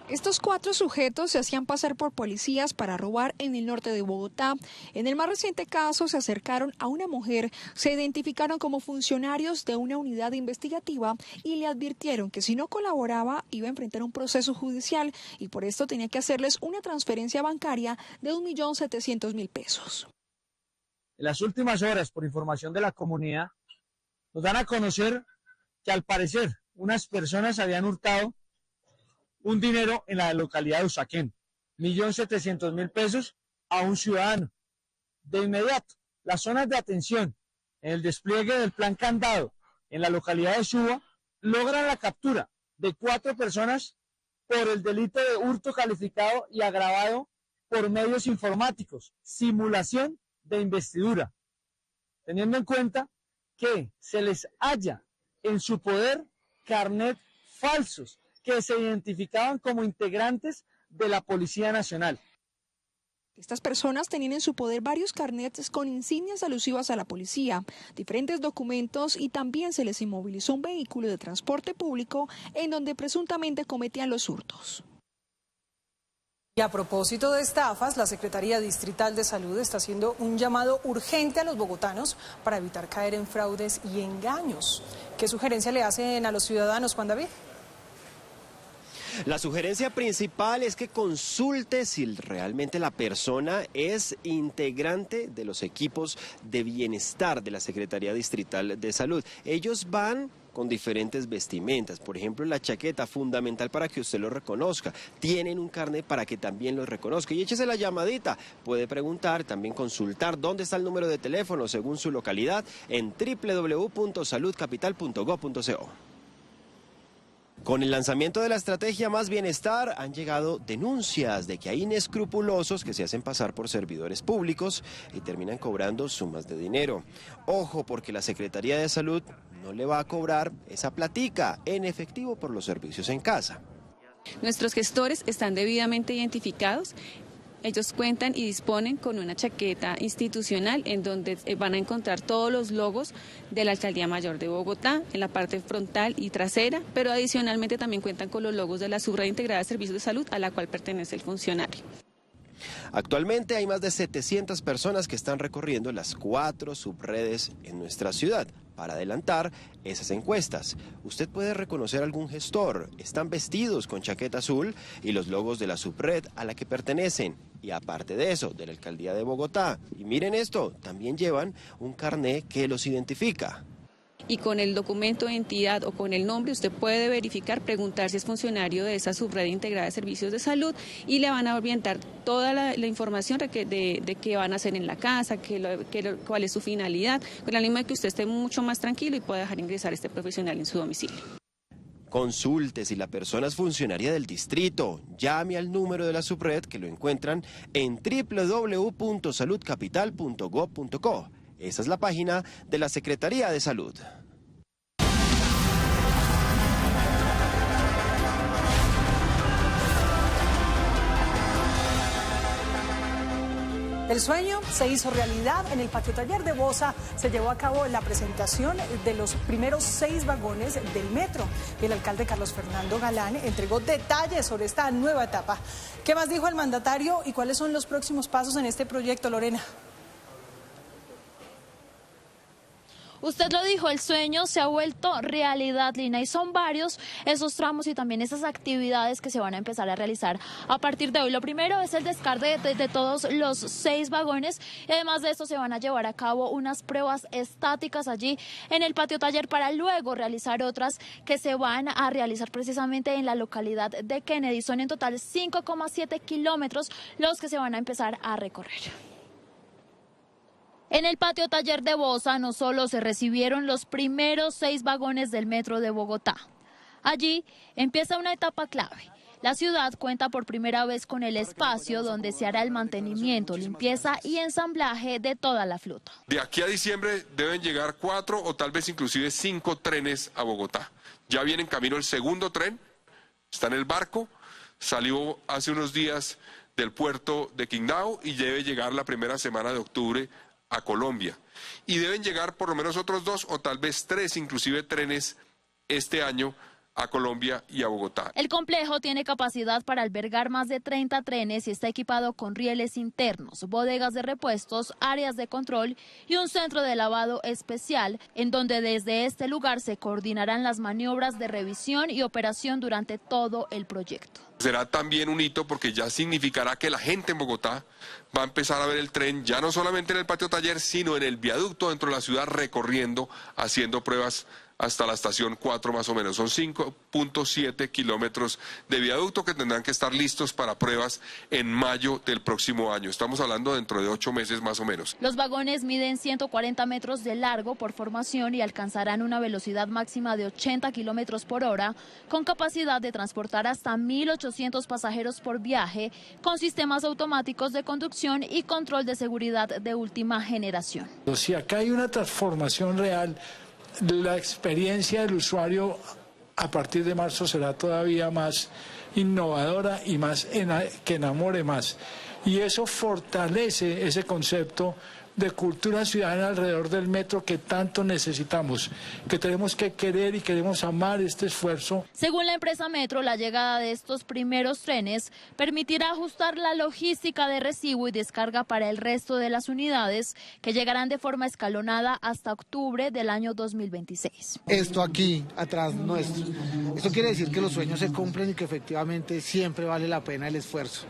Estos 4 sujetos se hacían pasar por policías para robar en el norte de Bogotá. En el más reciente caso se acercaron a una mujer, se identificaron como funcionarios de una unidad investigativa y le advirtieron que si no colaboraba iba a enfrentar un proceso judicial y por esto tenía que hacerles una transferencia bancaria de 1.700.000 pesos. En las últimas horas, por información de la comunidad, nos dan a conocer que al parecer unas personas habían hurtado un dinero en la localidad de Usaquén, 1.700.000 pesos a un ciudadano. De inmediato, las zonas de atención en el despliegue del plan Candado en la localidad de Suba logran la captura de 4 personas por el delito de hurto calificado y agravado por medios informáticos, simulación de investidura, teniendo en cuenta que se les halla en su poder carnet falsos que se identificaban como integrantes de la Policía Nacional. Estas personas tenían en su poder varios carnets con insignias alusivas a la policía, diferentes documentos y también se les inmovilizó un vehículo de transporte público en donde presuntamente cometían los hurtos. Y a propósito de estafas, la Secretaría Distrital de Salud está haciendo un llamado urgente a los bogotanos para evitar caer en fraudes y engaños. ¿Qué sugerencia le hacen a los ciudadanos, Juan David? La sugerencia principal es que consulte si realmente la persona es integrante de los equipos de bienestar de la Secretaría Distrital de Salud. Ellos van con diferentes vestimentas, por ejemplo la chaqueta, fundamental para que usted lo reconozca. Tienen un carnet para que también lo reconozca y échese la llamadita. Puede preguntar, también consultar dónde está el número de teléfono según su localidad en www.saludcapital.gov.co. Con el lanzamiento de la estrategia Más Bienestar han llegado denuncias de que hay inescrupulosos que se hacen pasar por servidores públicos y terminan cobrando sumas de dinero. Ojo, porque la Secretaría de Salud no le va a cobrar esa platica en efectivo por los servicios en casa. Nuestros gestores están debidamente identificados. Ellos cuentan y disponen con una chaqueta institucional en donde van a encontrar todos los logos de la Alcaldía Mayor de Bogotá en la parte frontal y trasera, pero adicionalmente también cuentan con los logos de la Subred Integrada de Servicios de Salud a la cual pertenece el funcionario. Actualmente hay más de 700 personas que están recorriendo las 4 subredes en nuestra ciudad. Para adelantar esas encuestas, usted puede reconocer algún gestor. Están vestidos con chaqueta azul y los logos de la subred a la que pertenecen. Y aparte de eso, de la Alcaldía de Bogotá. Y miren esto, también llevan un carnet que los identifica. Y con el documento de entidad o con el nombre usted puede verificar, preguntar si es funcionario de esa subred integrada de servicios de salud y le van a orientar toda la información de qué van a hacer en la casa, cuál es su finalidad, con la ánimo de que usted esté mucho más tranquilo y pueda dejar ingresar a este profesional en su domicilio. Consulte si la persona es funcionaria del distrito. Llame al número de la subred que lo encuentran en www.saludcapital.gov.co. Esa es la página de la Secretaría de Salud. El sueño se hizo realidad. En el patio taller de Bosa se llevó a cabo la presentación de los primeros 6 vagones del metro. El alcalde Carlos Fernando Galán entregó detalles sobre esta nueva etapa. ¿Qué más dijo el mandatario y cuáles son los próximos pasos en este proyecto, Lorena? Usted lo dijo, el sueño se ha vuelto realidad, Lina, y son varios esos tramos y también esas actividades que se van a empezar a realizar a partir de hoy. Lo primero es el descarte de todos los 6 vagones y además de esto se van a llevar a cabo unas pruebas estáticas allí en el patio taller para luego realizar otras que se van a realizar precisamente en la localidad de Kennedy. Son en total 5,7 kilómetros los que se van a empezar a recorrer. En el patio taller de Bosa no solo se recibieron los primeros 6 vagones del metro de Bogotá. Allí empieza una etapa clave. La ciudad cuenta por primera vez con el espacio donde se hará el mantenimiento, limpieza y ensamblaje de toda la flota. De aquí a diciembre deben llegar 4 o tal vez inclusive 5 trenes a Bogotá. Ya viene en camino el segundo tren, está en el barco, salió hace unos días del puerto de Quindao y debe llegar la primera semana de octubre a Colombia. Y deben llegar por lo menos otros 2 o tal vez 3 inclusive trenes este año a Colombia y a Bogotá. El complejo tiene capacidad para albergar más de 30 trenes y está equipado con rieles internos, bodegas de repuestos, áreas de control y un centro de lavado especial, en donde desde este lugar se coordinarán las maniobras de revisión y operación durante todo el proyecto. Será también un hito porque ya significará que la gente en Bogotá va a empezar a ver el tren ya no solamente en el patio taller, sino en el viaducto dentro de la ciudad recorriendo, haciendo pruebas hasta la estación 4 más o menos. Son 5.7 kilómetros de viaducto que tendrán que estar listos para pruebas en mayo del próximo año. Estamos hablando dentro de 8 meses más o menos. Los vagones miden 140 metros de largo por formación y alcanzarán una velocidad máxima de 80 kilómetros por hora, con capacidad de transportar hasta 1.800 pasajeros por viaje, con sistemas automáticos de conducción y control de seguridad de última generación. Si acá hay una transformación real, la experiencia del usuario a partir de marzo será todavía más innovadora y más que enamore más. Y eso fortalece ese concepto de cultura ciudadana alrededor del metro que tanto necesitamos, que tenemos que querer y queremos amar este esfuerzo. Según la empresa Metro, la llegada de estos primeros trenes permitirá ajustar la logística de recibo y descarga para el resto de las unidades, que llegarán de forma escalonada hasta octubre del año 2026. Esto aquí, atrás nuestro, esto quiere decir que los sueños se cumplen y que efectivamente siempre vale la pena el esfuerzo.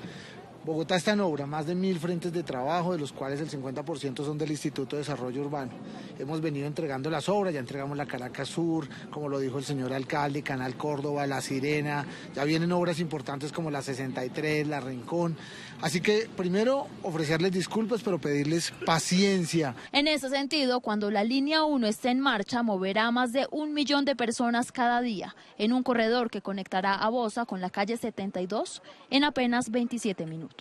Bogotá está en obra, más de 1.000 frentes de trabajo, de los cuales el 50% son del Instituto de Desarrollo Urbano. Hemos venido entregando las obras, ya entregamos la Caracas Sur, como lo dijo el señor alcalde, Canal Córdoba, La Sirena, ya vienen obras importantes como la 63, la Rincón. Así que primero ofrecerles disculpas, pero pedirles paciencia. En ese sentido, cuando la línea 1 esté en marcha, moverá a más de 1 millón de personas cada día en un corredor que conectará a Bosa con la calle 72 en apenas 27 minutos.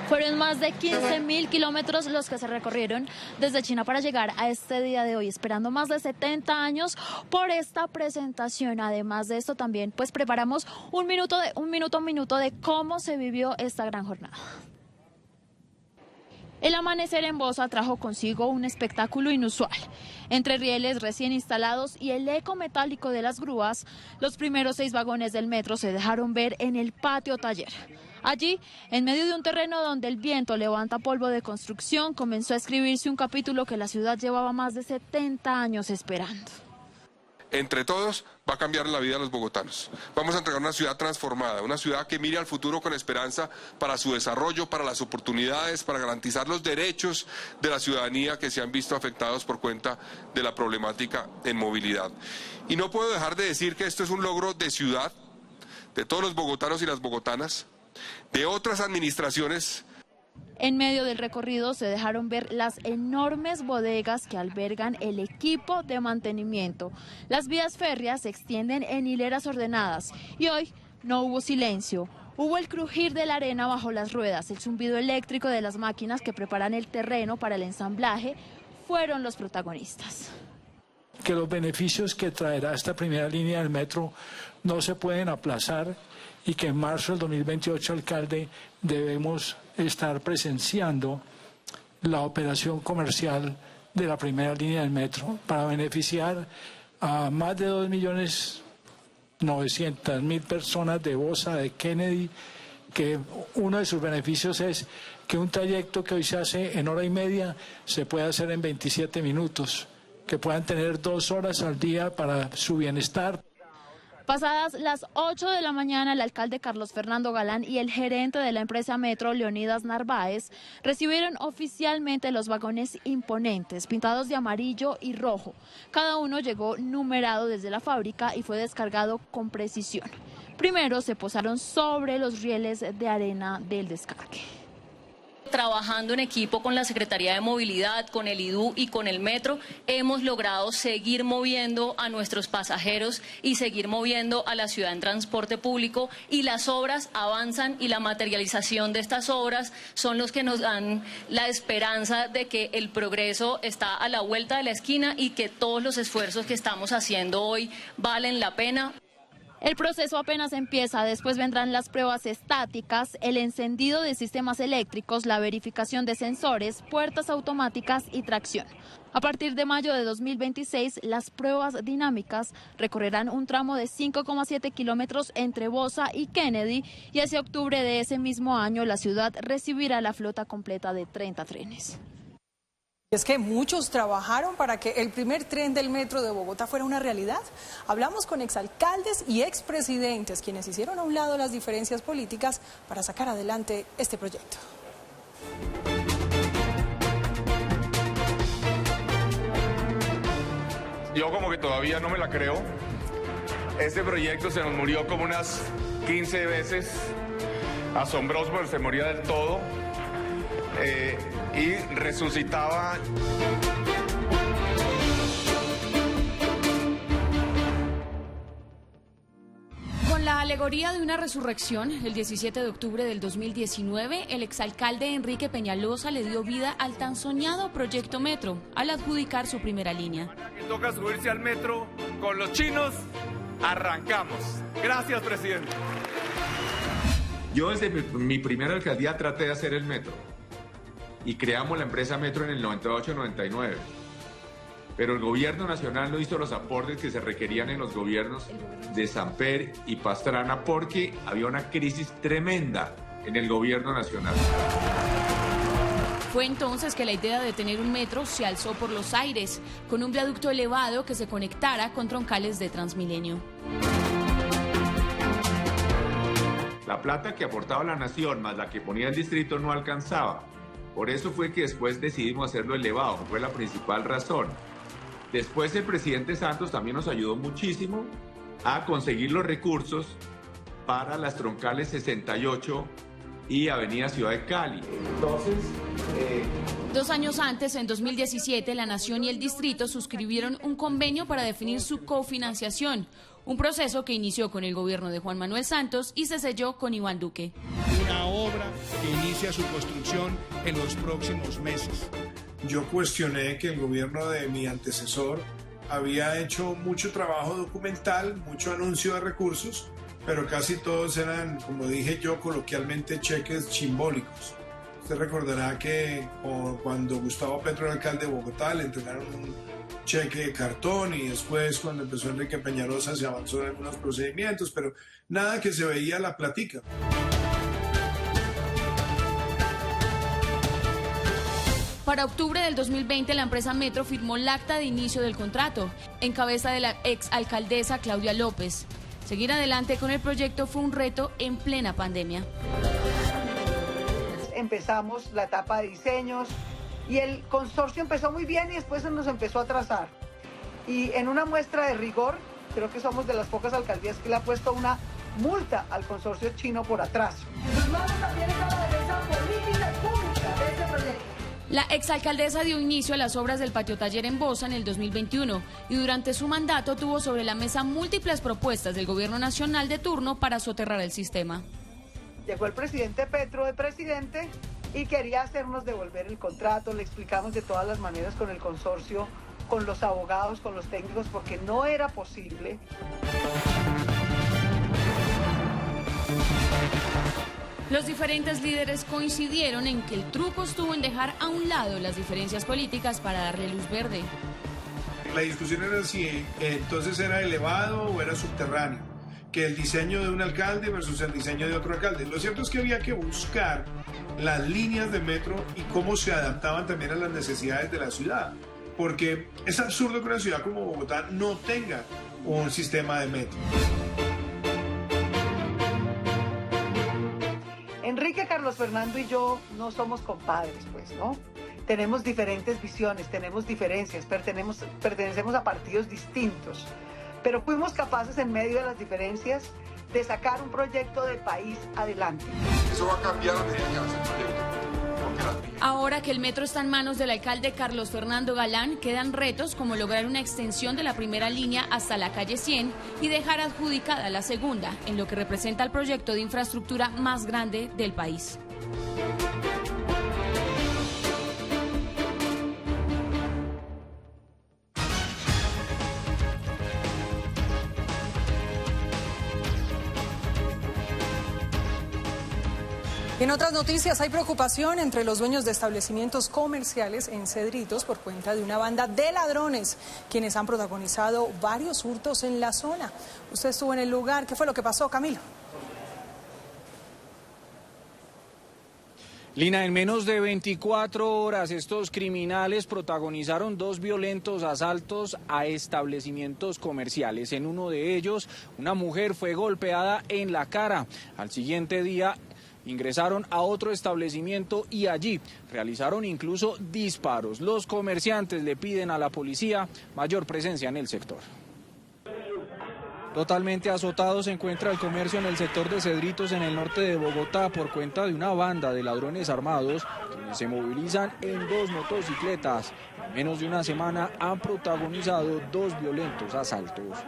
Fueron más de 15.000 kilómetros los que se recorrieron desde China para llegar a este día de hoy, esperando más de 70 años por esta presentación. Además de esto, también pues preparamos un minuto de cómo se vivió esta gran jornada. El amanecer en Bosa trajo consigo un espectáculo inusual. Entre rieles recién instalados y el eco metálico de las grúas, los primeros 6 vagones del metro se dejaron ver en el patio taller. Allí, en medio de un terreno donde el viento levanta polvo de construcción, comenzó a escribirse un capítulo que la ciudad llevaba más de 70 años esperando. Entre todos va a cambiar la vida de los bogotanos. Vamos a entregar una ciudad transformada, una ciudad que mire al futuro con esperanza para su desarrollo, para las oportunidades, para garantizar los derechos de la ciudadanía que se han visto afectados por cuenta de la problemática en movilidad. Y no puedo dejar de decir que esto es un logro de ciudad, de todos los bogotanos y las bogotanas, de otras administraciones. En medio del recorrido se dejaron ver las enormes bodegas que albergan el equipo de mantenimiento. Las vías férreas se extienden en hileras ordenadas y hoy no hubo silencio. Hubo el crujir de la arena bajo las ruedas, el zumbido eléctrico de las máquinas que preparan el terreno para el ensamblaje fueron los protagonistas. Que los beneficios que traerá esta primera línea del metro no se pueden aplazar y que en marzo del 2028, alcalde, debemos estar presenciando la operación comercial de la primera línea del metro para beneficiar a más de 2.900.000 personas de Bosa, de Kennedy, que uno de sus beneficios es que un trayecto que hoy se hace en hora y media se puede hacer en 27 minutos, que puedan tener 2 horas al día para su bienestar. Pasadas las 8 de la mañana, el alcalde Carlos Fernando Galán y el gerente de la empresa Metro, Leonidas Narváez, recibieron oficialmente los vagones imponentes, pintados de amarillo y rojo. Cada uno llegó numerado desde la fábrica y fue descargado con precisión. Primero se posaron sobre los rieles de arena del descargue. Trabajando en equipo con la Secretaría de Movilidad, con el IDU y con el Metro, hemos logrado seguir moviendo a nuestros pasajeros y seguir moviendo a la ciudad en transporte público, y las obras avanzan y la materialización de estas obras son los que nos dan la esperanza de que el progreso está a la vuelta de la esquina y que todos los esfuerzos que estamos haciendo hoy valen la pena. El proceso apenas empieza, después vendrán las pruebas estáticas, el encendido de sistemas eléctricos, la verificación de sensores, puertas automáticas y tracción. A partir de mayo de 2026, las pruebas dinámicas recorrerán un tramo de 5,7 kilómetros entre Bosa y Kennedy, y hacia octubre de ese mismo año la ciudad recibirá la flota completa de 30 trenes. Es que muchos trabajaron para que el primer tren del metro de Bogotá fuera una realidad. Hablamos con exalcaldes y expresidentes, quienes hicieron a un lado las diferencias políticas para sacar adelante este proyecto. yo como que todavía no me la creo. Este proyecto se nos murió como unas 15 veces. Asombroso, pero se moría del todo. Y resucitaba. Con la alegoría de una resurrección, el 17 de octubre del 2019, el exalcalde Enrique Peñalosa le dio vida al tan soñado Proyecto Metro, al adjudicar su primera línea. Ahora que toca subirse al metro con los chinos, arrancamos. Gracias, presidente. Yo desde mi primera alcaldía traté de hacer el metro y creamos la empresa Metro en el 98-99. Pero el gobierno nacional no hizo los aportes que se requerían en los gobiernos de Samper y Pastrana porque había una crisis tremenda en el gobierno nacional. Fue entonces que la idea de tener un metro se alzó por los aires, con un viaducto elevado que se conectara con troncales de Transmilenio. La plata que aportaba la nación más la que ponía el distrito no alcanzaba. Por eso fue que después decidimos hacerlo elevado, fue la principal razón. Después el presidente Santos también nos ayudó muchísimo a conseguir los recursos para las troncales 68 y Avenida Ciudad de Cali. Entonces, 2 años antes, en 2017, la Nación y el Distrito suscribieron un convenio para definir su cofinanciación, un proceso que inició con el gobierno de Juan Manuel Santos y se selló con Iván Duque. Una obra que inicia su construcción en los próximos meses. Yo cuestioné que el gobierno de mi antecesor había hecho mucho trabajo documental, mucho anuncio de recursos, pero casi todos eran, como dije yo coloquialmente, cheques simbólicos. Usted recordará que cuando Gustavo Petro era alcalde de Bogotá le entregaron un cheque de cartón y después cuando empezó Enrique Peñalosa se avanzó en algunos procedimientos, pero nada que se veía la platica. Para octubre del 2020, la empresa Metro firmó el acta de inicio del contrato, en cabeza de la exalcaldesa Claudia López. Seguir adelante con el proyecto fue un reto en plena pandemia. Empezamos la etapa de diseños y el consorcio empezó muy bien y después se nos empezó a atrasar. Y en una muestra de rigor, creo que somos de las pocas alcaldías que le ha puesto una multa al consorcio chino por atraso. La exalcaldesa dio inicio a las obras del patio taller en Bosa en el 2021 y durante su mandato tuvo sobre la mesa múltiples propuestas del gobierno nacional de turno para soterrar el sistema. Llegó el presidente Petro de presidente y quería hacernos devolver el contrato, le explicamos de todas las maneras con el consorcio, con los abogados, con los técnicos, porque no era posible. Los diferentes líderes coincidieron en que el truco estuvo en dejar a un lado las diferencias políticas para darle luz verde. La discusión era si entonces era elevado o era subterráneo, que el diseño de un alcalde versus el diseño de otro alcalde. Lo cierto es que había que buscar las líneas de metro y cómo se adaptaban también a las necesidades de la ciudad, porque es absurdo que una ciudad como Bogotá no tenga un sistema de metro. Enrique, Carlos Fernando y yo no somos compadres, pues, ¿no? Tenemos diferentes visiones, tenemos diferencias, pertenecemos a partidos distintos, pero fuimos capaces en medio de las diferencias de sacar un proyecto de país adelante. Eso va a cambiar a medida que avance el proyecto. Ahora que el metro está en manos del alcalde Carlos Fernando Galán, quedan retos como lograr una extensión de la primera línea hasta la calle 100 y dejar adjudicada la segunda, en lo que representa el proyecto de infraestructura más grande del país. En otras noticias, hay preocupación entre los dueños de establecimientos comerciales en Cedritos por cuenta de una banda de ladrones, quienes han protagonizado varios hurtos en la zona. Usted estuvo en el lugar. ¿Qué fue lo que pasó, Camilo? Lina, en menos de 24 horas estos criminales protagonizaron 2 violentos asaltos a establecimientos comerciales. En uno de ellos, una mujer fue golpeada en la cara. Al siguiente día, ingresaron a otro establecimiento y allí realizaron incluso disparos. Los comerciantes le piden a la policía mayor presencia en el sector. Totalmente azotado se encuentra el comercio en el sector de Cedritos, en el norte de Bogotá, por cuenta de una banda de ladrones armados quienes se movilizan en 2 motocicletas. En menos de una semana han protagonizado 2 violentos asaltos.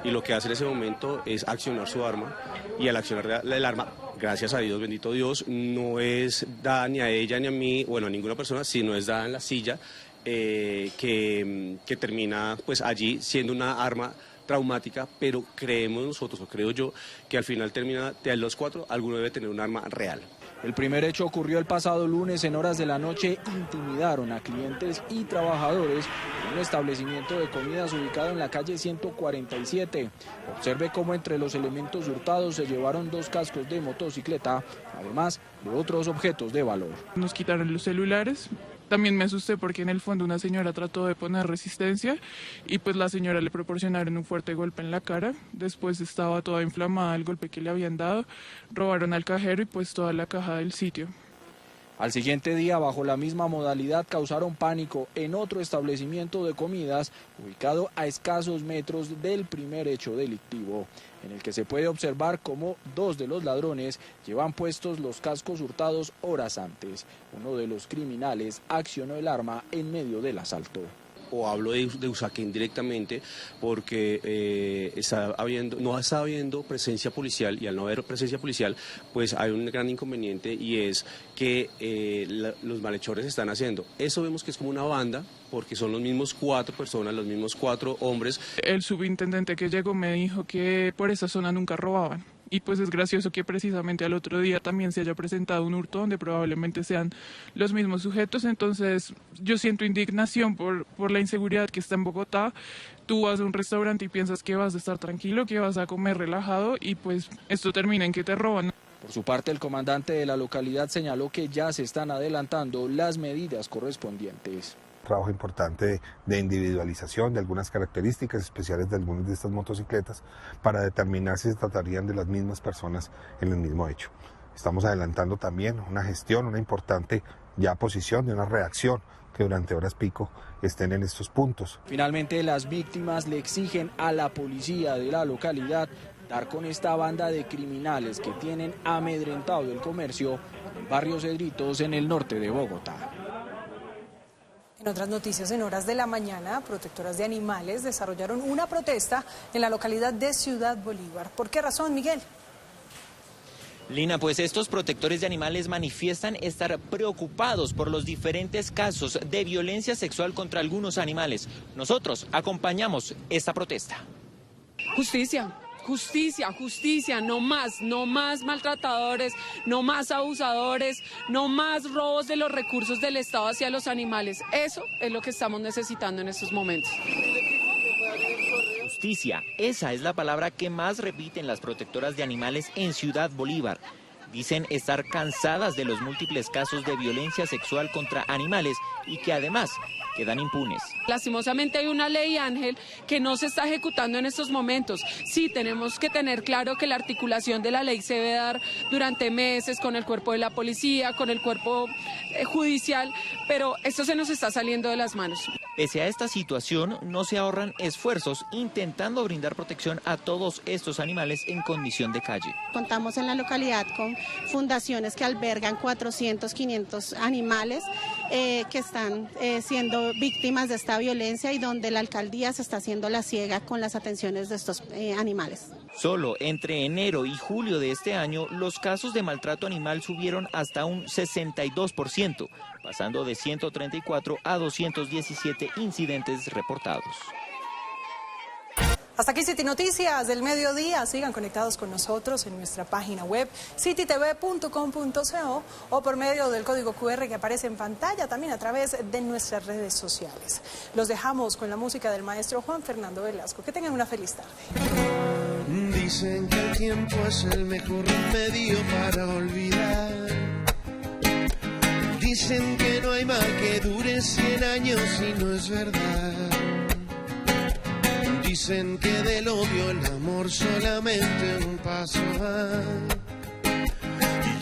Y lo que hace en ese momento es accionar su arma, y al accionar el arma, gracias a Dios, bendito Dios, no es dada ni a ella ni a mí, bueno, a ninguna persona, sino es dada en la silla, que termina pues allí siendo una arma traumática, pero creemos nosotros, o creo yo, que al final termina, de los 4, alguno debe tener un arma real. El primer hecho ocurrió el pasado lunes. En horas de la noche intimidaron a clientes y trabajadores en un establecimiento de comidas ubicado en la calle 147. Observe cómo entre los elementos hurtados se llevaron 2 cascos de motocicleta, además de otros objetos de valor. Nos quitaron los celulares. También me asusté porque en el fondo una señora trató de poner resistencia y pues la señora le proporcionaron un fuerte golpe en la cara. Después estaba toda inflamada el golpe que le habían dado. Robaron al cajero y pues toda la caja del sitio. Al siguiente día, bajo la misma modalidad, causaron pánico en otro establecimiento de comidas ubicado a escasos metros del primer hecho delictivo, en el que se puede observar cómo 2 de los ladrones llevan puestos los cascos hurtados horas antes. Uno de los criminales accionó el arma en medio del asalto. O hablo de Usaquén directamente porque no está habiendo presencia policial, y al no haber presencia policial pues hay un gran inconveniente, y es que los malhechores están haciendo. Eso vemos que es como una banda, porque son los mismos 4 personas, los mismos 4 hombres. El subintendente que llegó me dijo que por esa zona nunca robaban. Y pues es gracioso que precisamente al otro día también se haya presentado un hurto donde probablemente sean los mismos sujetos. Entonces yo siento indignación por la inseguridad que está en Bogotá. Tú vas a un restaurante y piensas que vas a estar tranquilo, que vas a comer relajado, y pues esto termina en que te roban. Por su parte, el comandante de la localidad señaló que ya se están adelantando las medidas correspondientes. Trabajo importante de individualización de algunas características especiales de algunas de estas motocicletas para determinar si se tratarían de las mismas personas en el mismo hecho. Estamos adelantando también una gestión, una importante ya posición de una reacción que durante horas pico estén en estos puntos. Finalmente, las víctimas le exigen a la policía de la localidad dar con esta banda de criminales que tienen amedrentado el comercio en el barrio Cedritos, en el norte de Bogotá. En otras noticias, en horas de la mañana, protectoras de animales desarrollaron una protesta en la localidad de Ciudad Bolívar. ¿Por qué razón, Miguel? Lina, pues estos protectores de animales manifiestan estar preocupados por los diferentes casos de violencia sexual contra algunos animales. Nosotros acompañamos esta protesta. Justicia. Justicia, justicia, no más maltratadores, no más abusadores, no más robos de los recursos del Estado hacia los animales. Eso es lo que estamos necesitando en estos momentos. Justicia, esa es la palabra que más repiten las protectoras de animales en Ciudad Bolívar. Dicen estar cansadas de los múltiples casos de violencia sexual contra animales y que además quedan impunes. Lastimosamente hay una ley, Ángel, que no se está ejecutando en estos momentos. Sí, tenemos que tener claro que la articulación de la ley se debe dar durante meses con el cuerpo de la policía, con el cuerpo judicial, pero esto se nos está saliendo de las manos. Pese a esta situación, no se ahorran esfuerzos intentando brindar protección a todos estos animales en condición de calle. Contamos en la localidad con fundaciones que albergan 400, 500 animales que están siendo víctimas de esta violencia y donde la alcaldía se está haciendo la ciega con las atenciones de estos animales. Solo entre enero y julio de este año, los casos de maltrato animal subieron hasta un 62%, pasando de 134 a 217 incidentes reportados. Hasta aquí City Noticias del mediodía. Sigan conectados con nosotros en nuestra página web citytv.com.co o por medio del código QR que aparece en pantalla, también a través de nuestras redes sociales. Los dejamos con la música del maestro Juan Fernando Velasco. Que tengan una feliz tarde. Dicen que el tiempo es el mejor remedio para olvidar. Dicen que no hay mal que dure 100 años y no es verdad. Dicen que del odio el amor solamente un paso va.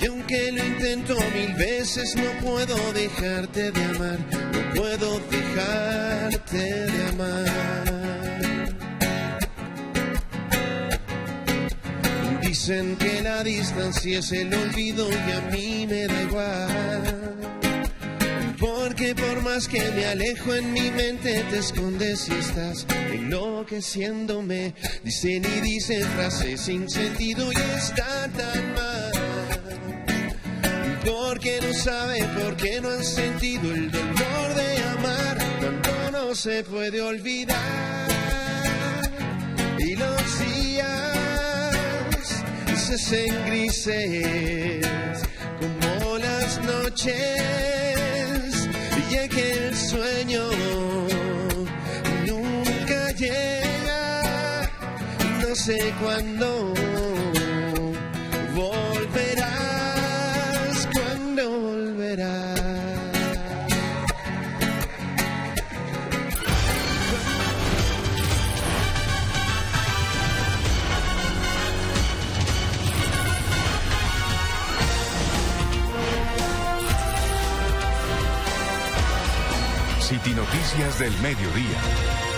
Y aunque lo intento 1000 veces, no puedo dejarte de amar, no puedo dejarte de amar. Dicen que la distancia es el olvido y a mí me da igual, porque por más que me alejo en mi mente te escondes y estás enloqueciéndome. Dicen y dicen frases sin sentido y está tan mal, porque no saben, porque no han sentido el dolor de amar. Tanto no se puede olvidar y los días se hacen grises como las noches, y es que el sueño nunca llega. No sé cuándo volverás, cuándo volverás. City Noticias del Mediodía.